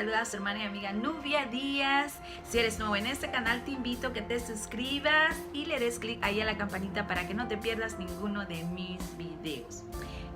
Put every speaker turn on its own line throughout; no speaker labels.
saluda a su hermana y amiga Nubia Díaz. Si eres nuevo en este canal, te invito a que te suscribas y le des clic ahí a la campanita para que no te pierdas ninguno de mis videos.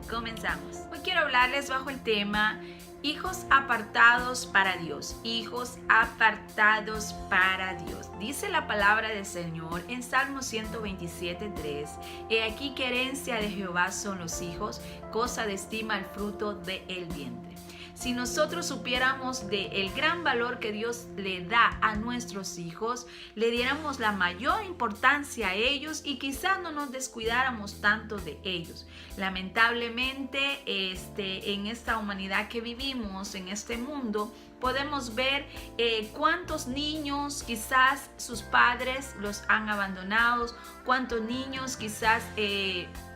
Comenzamos. Hoy quiero hablarles bajo el tema hijos apartados para Dios. Hijos apartados para Dios. Dice la palabra del Señor en Salmo 127:3. He aquí que herencia de Jehová son los hijos, cosa de estima el fruto del vientre. Si nosotros supiéramos del gran valor que Dios le da a nuestros hijos, le diéramos la mayor importancia a ellos y quizás no nos descuidáramos tanto de ellos. Lamentablemente, en esta humanidad que vivimos, en este mundo, podemos ver cuántos niños quizás sus padres los han abandonado, cuántos niños quizás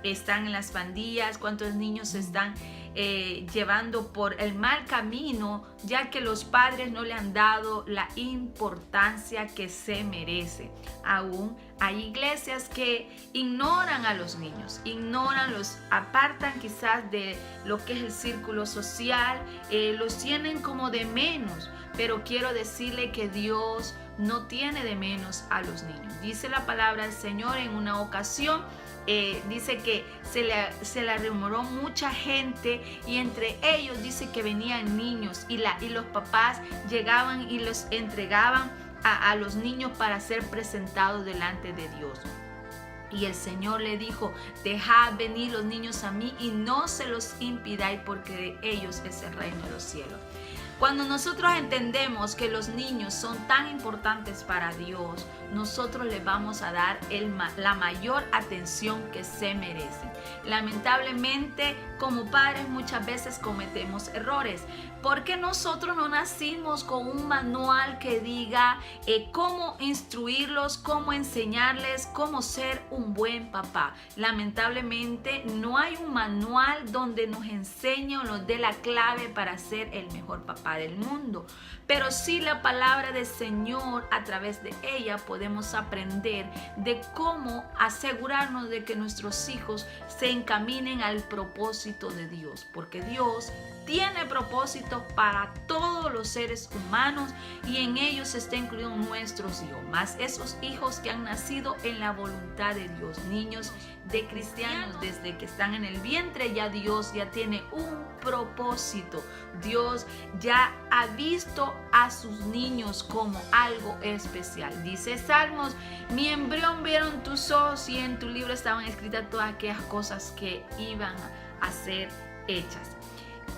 están en las pandillas, cuántos niños están llevando por el mal camino, ya que los padres no le han dado la importancia que se merece. Aún hay iglesias que ignoran a los niños, los apartan quizás de lo que es el círculo social, los tienen como de menos, pero quiero decirle que Dios no tiene de menos a los niños. Dice la palabra del Señor en una ocasión, dice que se le arremoró mucha gente y entre ellos dice que venían niños y los papás llegaban y los entregaban a los niños para ser presentados delante de Dios. Y el Señor le dijo: dejad venir los niños a mí y no se los impidáis, porque de ellos es el reino de los cielos. Cuando nosotros entendemos que los niños son tan importantes para Dios, nosotros les vamos a dar la mayor atención que se merecen. Lamentablemente, como padres muchas veces cometemos errores, porque nosotros no nacimos con un manual que diga cómo instruirlos, cómo enseñarles, cómo ser un buen papá. Lamentablemente no hay un manual donde nos enseñe o nos dé la clave para ser el mejor papá del mundo, pero sí la palabra del Señor, a través de ella podemos aprender de cómo asegurarnos de que nuestros hijos se encaminen al propósito de Dios, porque Dios tiene propósito para todos los seres humanos y en ellos está incluido nuestros hijos, más esos hijos que han nacido en la voluntad de Dios, niños de cristianos. Desde que están en el vientre ya Dios ya tiene un propósito. Dios ya ha visto a sus niños como algo especial. Dice Salmos: mi embrión vieron tus ojos y en tu libro estaban escritas todas aquellas cosas que iban a ser hechas.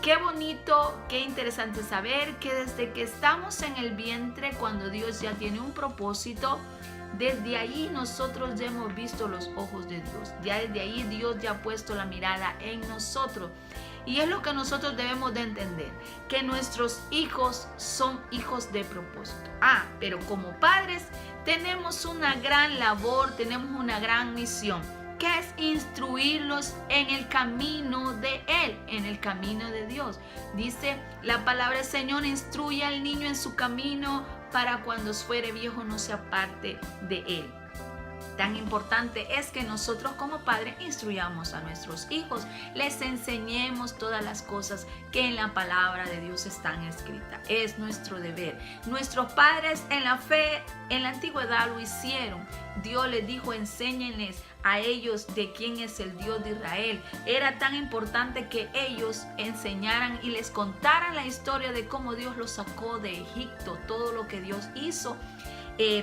Qué bonito, qué interesante saber que desde que estamos en el vientre, cuando Dios ya tiene un propósito, desde ahí nosotros ya hemos visto los ojos de Dios. Ya desde ahí Dios ya ha puesto la mirada en nosotros. Y es lo que nosotros debemos de entender, que nuestros hijos son hijos de propósito. Pero como padres tenemos una gran labor, tenemos una gran misión, que es instruirlos en el camino de Él, en el camino de Dios. Dice la palabra del Señor: instruye al niño en su camino, para cuando fuere viejo no se aparte de él. Tan importante es que nosotros como padres instruyamos a nuestros hijos, les enseñemos todas las cosas que en la palabra de Dios están escritas. Es nuestro deber. Nuestros padres en la fe, en la antigüedad lo hicieron. Dios les dijo: enséñenles a ellos de quién es el Dios de Israel. Era tan importante que ellos enseñaran y les contaran la historia de cómo Dios los sacó de Egipto, todo lo que Dios hizo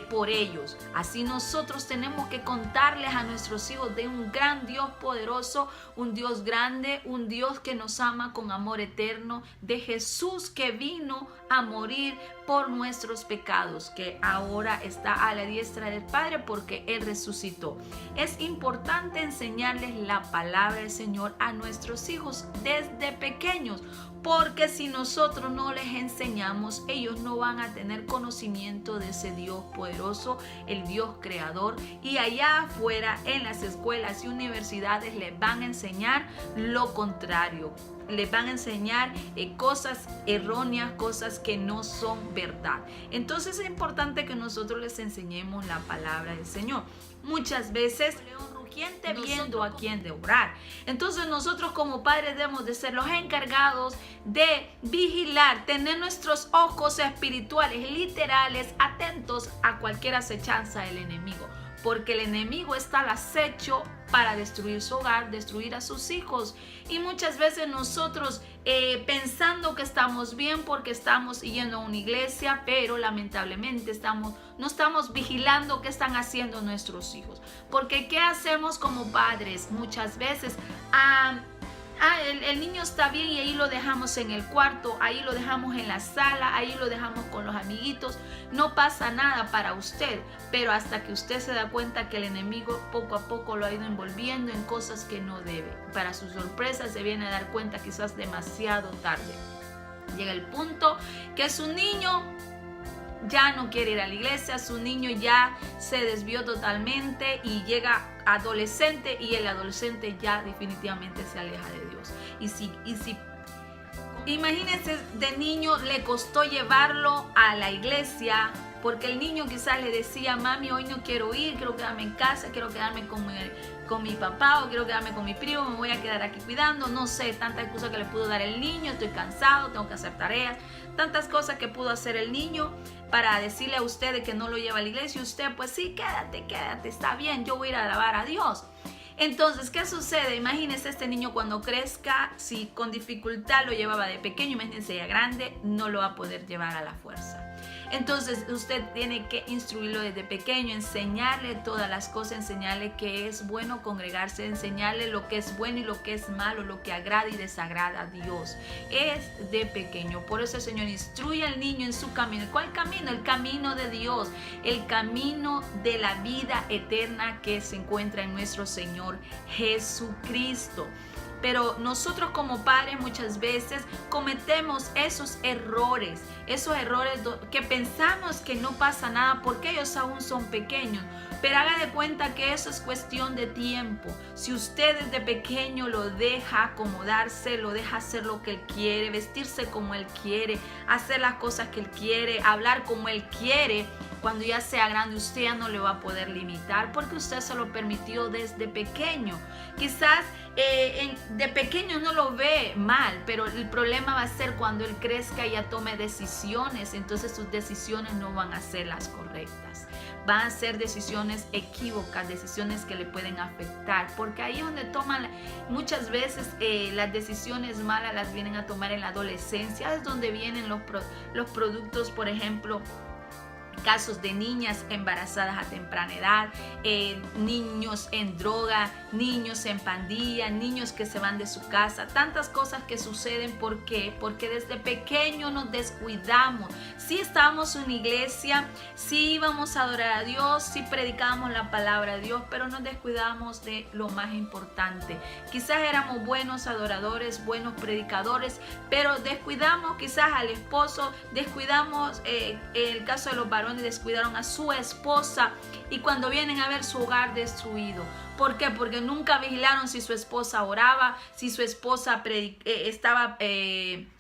por ellos. Así nosotros tenemos que contarles a nuestros hijos de un gran Dios poderoso, un Dios grande, un Dios que nos ama con amor eterno, de Jesús que vino a morir por nuestros pecados, que ahora está a la diestra del Padre porque Él resucitó. Es importante enseñarles la palabra del Señor a nuestros hijos desde pequeños, porque si nosotros no les enseñamos, ellos no van a tener conocimiento de ese Dios poderoso, el Dios creador, y allá afuera en las escuelas y universidades les van a enseñar lo contrario. les van a enseñar cosas erróneas, cosas que no son verdad. Entonces es importante que nosotros les enseñemos la palabra del Señor. Muchas veces viendo a quién devorar. Entonces nosotros como padres debemos de ser los encargados de vigilar, tener nuestros ojos espirituales, literales, atentos a cualquier acechanza del enemigo. Porque el enemigo está al acecho para destruir su hogar, destruir a sus hijos. Y muchas veces nosotros pensando que estamos bien porque estamos yendo a una iglesia, pero lamentablemente no estamos vigilando qué están haciendo nuestros hijos. Porque ¿qué hacemos como padres? Muchas veces el niño está bien y ahí lo dejamos en el cuarto, ahí lo dejamos en la sala, ahí lo dejamos con los amiguitos. No pasa nada para usted, pero hasta que usted se da cuenta que el enemigo poco a poco lo ha ido envolviendo en cosas que no debe. Para su sorpresa se viene a dar cuenta quizás demasiado tarde. Llega el punto que su niño ya no quiere ir a la iglesia, su niño ya se desvió totalmente y llega adolescente y el adolescente ya definitivamente se aleja de Dios. Y si imagínense, de niño le costó llevarlo a la iglesia porque el niño quizás le decía: mami, hoy no quiero ir, quiero quedarme en casa, quiero quedarme con mi papá, o quiero quedarme con mi primo, me voy a quedar aquí cuidando, no sé, tantas excusas que le pudo dar el niño, estoy cansado, tengo que hacer tareas, tantas cosas que pudo hacer el niño para decirle a usted de que no lo lleva a la iglesia, y usted pues sí, quédate, está bien, yo voy a ir a alabar a Dios. Entonces, ¿qué sucede? Imagínese este niño cuando crezca, si con dificultad lo llevaba de pequeño, imagínense ya grande, no lo va a poder llevar a la fuerza. Entonces usted tiene que instruirlo desde pequeño, enseñarle todas las cosas, enseñarle que es bueno congregarse, enseñarle lo que es bueno y lo que es malo, lo que agrada y desagrada a Dios. Es de pequeño. Por eso el Señor instruye al niño en su camino. ¿Cuál camino? El camino de Dios, el camino de la vida eterna que se encuentra en nuestro Señor Jesucristo. Pero nosotros como padres muchas veces cometemos esos errores que pensamos que no pasa nada porque ellos aún son pequeños. Pero haga de cuenta que eso es cuestión de tiempo. Si usted desde pequeño lo deja acomodarse, lo deja hacer lo que él quiere, vestirse como él quiere, hacer las cosas que él quiere, hablar como él quiere, cuando ya sea grande usted ya no le va a poder limitar porque usted se lo permitió desde pequeño. Quizás de pequeño no lo ve mal, pero el problema va a ser cuando él crezca y ya tome decisiones. Entonces sus decisiones no van a ser las correctas. Van a ser decisiones equívocas, decisiones que le pueden afectar, porque ahí es donde toman muchas veces las decisiones malas, las vienen a tomar en la adolescencia, es donde vienen los productos, por ejemplo, casos de niñas embarazadas a temprana edad, niños en droga, niños en pandilla, niños que se van de su casa, tantas cosas que suceden. ¿Por qué? Porque desde pequeño nos descuidamos. Sí estábamos en una iglesia, sí íbamos a adorar a Dios, sí predicábamos la palabra de Dios, pero nos descuidamos de lo más importante. Quizás éramos buenos adoradores, buenos predicadores, pero descuidamos quizás al esposo, descuidamos el caso de los varones, descuidaron a su esposa y cuando vienen a ver su hogar destruido. ¿Por qué? Porque nunca vigilaron si su esposa oraba, si su esposa estaba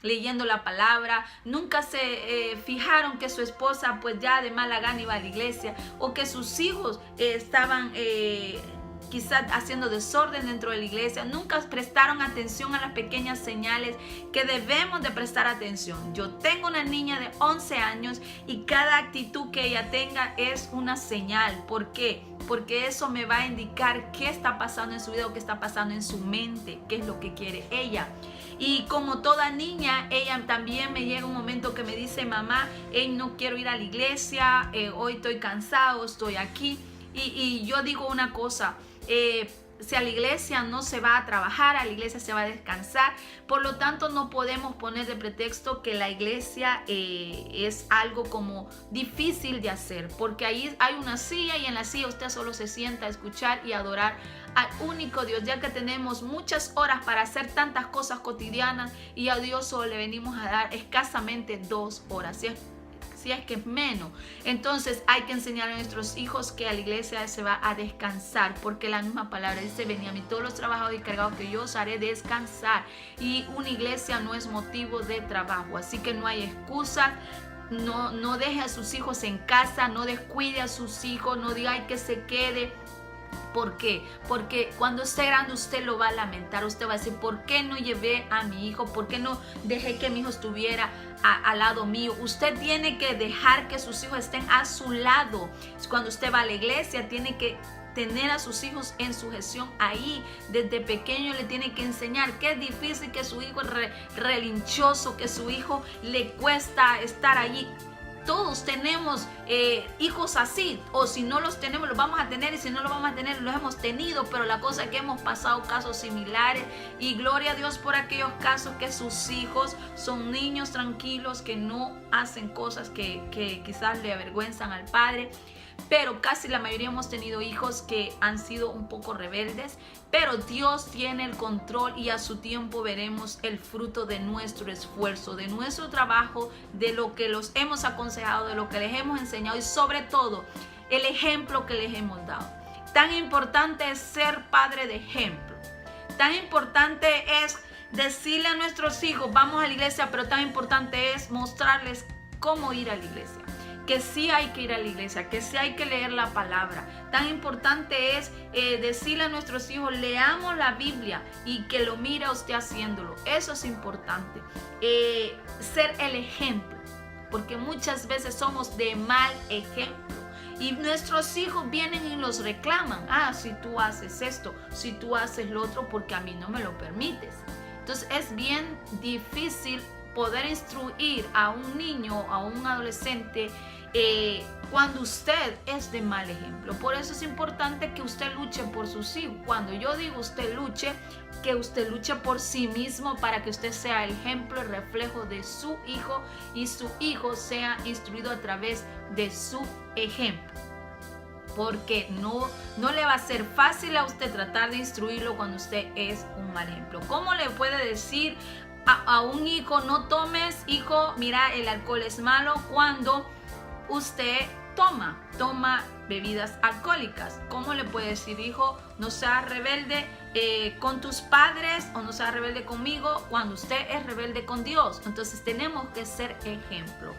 leyendo la palabra, nunca se fijaron que su esposa pues ya de mala gana iba a la iglesia, o que sus hijos estaban quizás haciendo desorden dentro de la iglesia. Nunca prestaron atención a las pequeñas señales que debemos de prestar atención. Yo tengo una niña de 11 años y cada actitud que ella tenga es una señal. ¿Por qué? Porque eso me va a indicar qué está pasando en su vida o qué está pasando en su mente, qué es lo que quiere ella. Y como toda niña, ella también me llega un momento que me dice: mamá, no quiero ir a la iglesia, hoy estoy cansado, estoy aquí. Y yo digo una cosa, si a la iglesia no se va a trabajar, a la iglesia se va a descansar. Por lo tanto, no podemos poner de pretexto que la iglesia es algo como difícil de hacer, porque ahí hay una silla y en la silla usted solo se sienta a escuchar y adorar al único Dios, ya que tenemos muchas horas para hacer tantas cosas cotidianas y a Dios solo le venimos a dar escasamente 2 horas. si es que es menos. Entonces hay que enseñar a nuestros hijos que a la iglesia se va a descansar, porque la misma palabra dice: venid a mí todos los trabajados y cargados, que yo os haré descansar. Y una iglesia no es motivo de trabajo, así que no hay excusas. No deje a sus hijos en casa, no descuide a sus hijos, no diga ay, que se quede. ¿Por qué? Porque cuando esté grande usted lo va a lamentar. Usted va a decir: ¿por qué no llevé a mi hijo? ¿Por qué no dejé que mi hijo estuviera al lado mío? Usted tiene que dejar que sus hijos estén a su lado. Cuando usted va a la iglesia, tiene que tener a sus hijos en sujeción ahí. Desde pequeño le tiene que enseñar que es difícil, que su hijo es relinchoso, que su hijo le cuesta estar allí. Todos tenemos hijos así, o si no los tenemos los vamos a tener, y si no los vamos a tener los hemos tenido, pero la cosa es que hemos pasado casos similares, y gloria a Dios por aquellos casos que sus hijos son niños tranquilos, que no hacen cosas que quizás le avergüenzan al padre. Pero casi la mayoría hemos tenido hijos que han sido un poco rebeldes, pero Dios tiene el control, y a su tiempo veremos el fruto de nuestro esfuerzo, de nuestro trabajo, de lo que los hemos aconsejado, de lo que les hemos enseñado, y sobre todo el ejemplo que les hemos dado. Tan importante es ser padre de ejemplo. Tan importante es decirle a nuestros hijos: vamos a la iglesia, pero tan importante es mostrarles cómo ir a la iglesia. Que sí hay que ir a la iglesia, que sí hay que leer la palabra. Tan importante es decirle a nuestros hijos: leamos la Biblia, y que lo mire usted haciéndolo. Eso es importante. Ser el ejemplo, porque muchas veces somos de mal ejemplo. Y nuestros hijos vienen y los reclaman: ah, si tú haces esto, si tú haces lo otro, porque a mí no me lo permites. Entonces es bien difícil poder instruir a un niño, a un adolescente, cuando usted es de mal ejemplo. Por eso es importante que usted luche por sus hijos. Cuando yo digo usted luche, que usted luche por sí mismo, para que usted sea el ejemplo, el reflejo de su hijo, y su hijo sea instruido a través de su ejemplo. Porque no le va a ser fácil a usted tratar de instruirlo cuando usted es un mal ejemplo. ¿Cómo le puede decir a un hijo: no tomes, hijo, mira, el alcohol es malo, cuando usted toma bebidas alcohólicas? ¿Cómo le puede decir: hijo, no seas rebelde con tus padres, o no seas rebelde conmigo, cuando usted es rebelde con Dios? Entonces tenemos que ser ejemplo.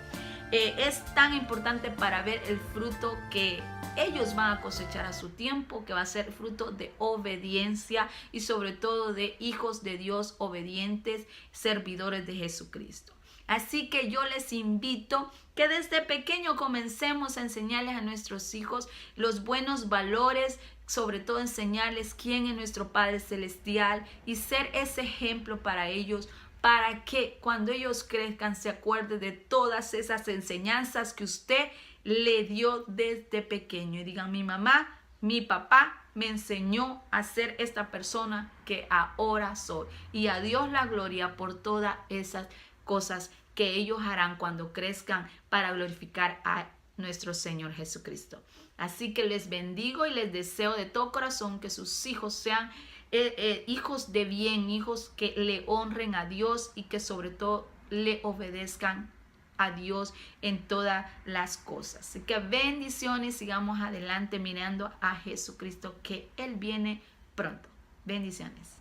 Es tan importante para ver el fruto que ellos van a cosechar a su tiempo, que va a ser fruto de obediencia, y sobre todo de hijos de Dios obedientes, servidores de Jesucristo. Así que yo les invito que desde pequeño comencemos a enseñarles a nuestros hijos los buenos valores, sobre todo enseñarles quién es nuestro Padre Celestial, y ser ese ejemplo para ellos, para que cuando ellos crezcan se acuerden de todas esas enseñanzas que usted le dio desde pequeño, y digan: mi mamá, mi papá me enseñó a ser esta persona que ahora soy. Y a Dios la gloria por todas esas cosas que ellos harán cuando crezcan, para glorificar a nuestro Señor Jesucristo. Así que les bendigo y les deseo de todo corazón que sus hijos sean hijos de bien, hijos que le honren a Dios, y que sobre todo le obedezcan a Dios en todas las cosas. Así que bendiciones, sigamos adelante mirando a Jesucristo, que Él viene pronto. Bendiciones.